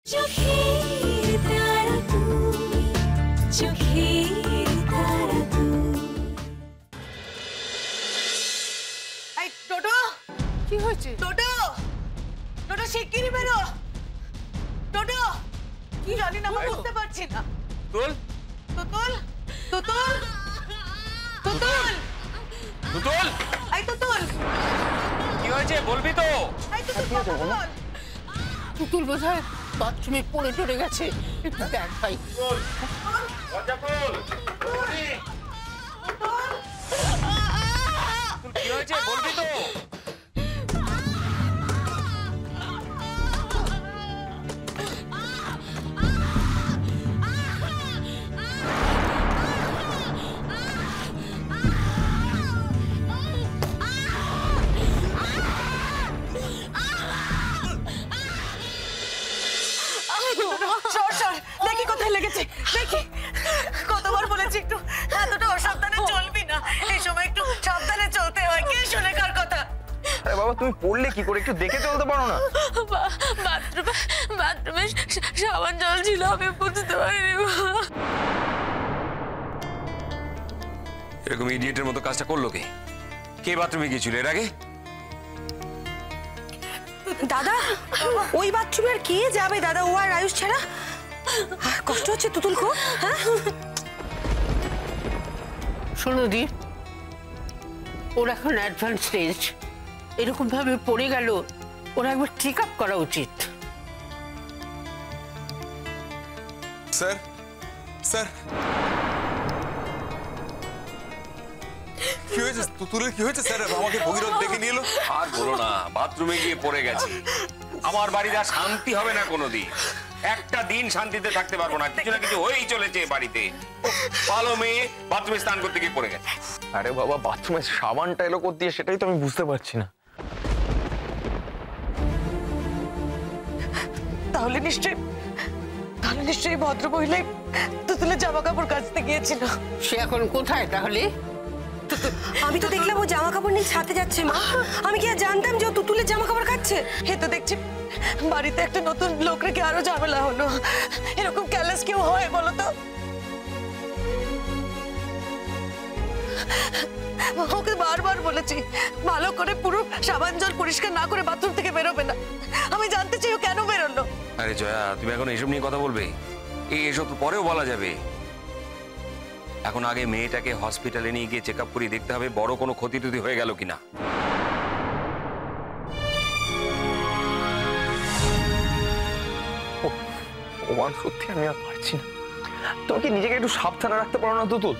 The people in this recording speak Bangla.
চোখের তারা তুমি, চোখের তারা তুমি। এই টোটো, কি হয়েছে? টোটো, টোটো শিগগিরই বেরো। টোটো, কি জানি না, আমি বুঝতে পারছি না। তুতুল, তুতুল, তুতুল, তুতুল, তুতুল, এই তুতুল, কি হয়েছে বলবি তো? এই তুতুল, তুতুল। পুতুল বোধহয় বাথরুমে পড়ে টরে গেছে। একটু দেখ ভাই। দরজা খোল। কি হয়েছে বলবি তো? সর, সর, দেখি কোথায় লেগেছে, দেখি। কতবার বলেছি একটু এতটা অসাবধানে চলবি না, এই সময় একটু সাবধানে চলতে হয়। কে শুনে কার কথা? আরে বাবা, তুমি পড়লে কি করে? একটু দেখে চলতে পারো না? বাথরুমে সাবান জল ছিল, আমি বুঝতে পারিনি। এরকম ইডিয়েটের মতো কাজটা করলো কে? কে বাথরুমে গিয়েছিল এর আগে? দাদা, ওই বাথরুমে আর কে যাবে দাদা, ও আর আয়ুষ ছাড়া? কষ্ট হচ্ছে তুতুল খুব। হ্যাঁ, শোনো দি, ওর এখন অ্যাডভান্স স্টেজ। এরকম ভাবে পড়ে গেল, ওরা একবার চেক আপ করা উচিত। স্যার, স্যার, কি হয়েছে? তুতুলের কি হয়েছে স্যার? আমাকে ভগীরথ ডেকে নিয়ে এলো। আর বলো না, বাথরুমে গিয়ে পড়ে গেছে। আমার বাড়িতে আর শান্তি হবে না কোনোদিন। একটা দিন শান্তিতে থাকতে পারবো না, কিছু না কিছু হয়েই চলেছে বাড়িতে। ভালো মেয়ে বাথরুমে স্নান করতে গিয়ে পড়ে গেছে। আরে বাবা, বাথরুমে সাবানটা এলো কোথা দিয়ে সেটাই তো আমি বুঝতে পারছি না। তাহলে নিশ্চয়ই ভদ্র মহিলাই তুতুলের জামা কাপড় কাচতে গিয়েছিল। সে এখন কোথায় তাহলে? আমি তো দেখলাম ও জামা কাপড় নিয়ে ছাদে যাচ্ছে মা। আমি কি আর জানতাম যে ও তুতুলের জামা কাপড় কাচ্ছে? এ তো দেখছি বাড়িতে একটা নতুন লোক রেখে আরো ঝামেলা হলো। এরকম ক্যালেস কেউ হয় বলো তো? ওকে বারবার বলেছি ভালো করে পুরো সাবান জল পরিষ্কার না করে বাথরুম থেকে বেরোবে না। আমি জানতে চাই ও কেন বেরোলো। আরে জয়া, তুমি এখন এসব নিয়ে কথা বলবে? এসব তো পরেও বলা যাবে। এখন আগে মেয়েটাকে হসপিটালে নিয়ে গিয়ে চেক আপ করিয়ে দেখতে হবে বড় কোনো ক্ষতি টতি হয়ে গেল কিনা। ওমান, সত্যি আমি আর পারছি না। তোমাকে নিজেকে একটু সাবধানে রাখতে পারো না তুতুল?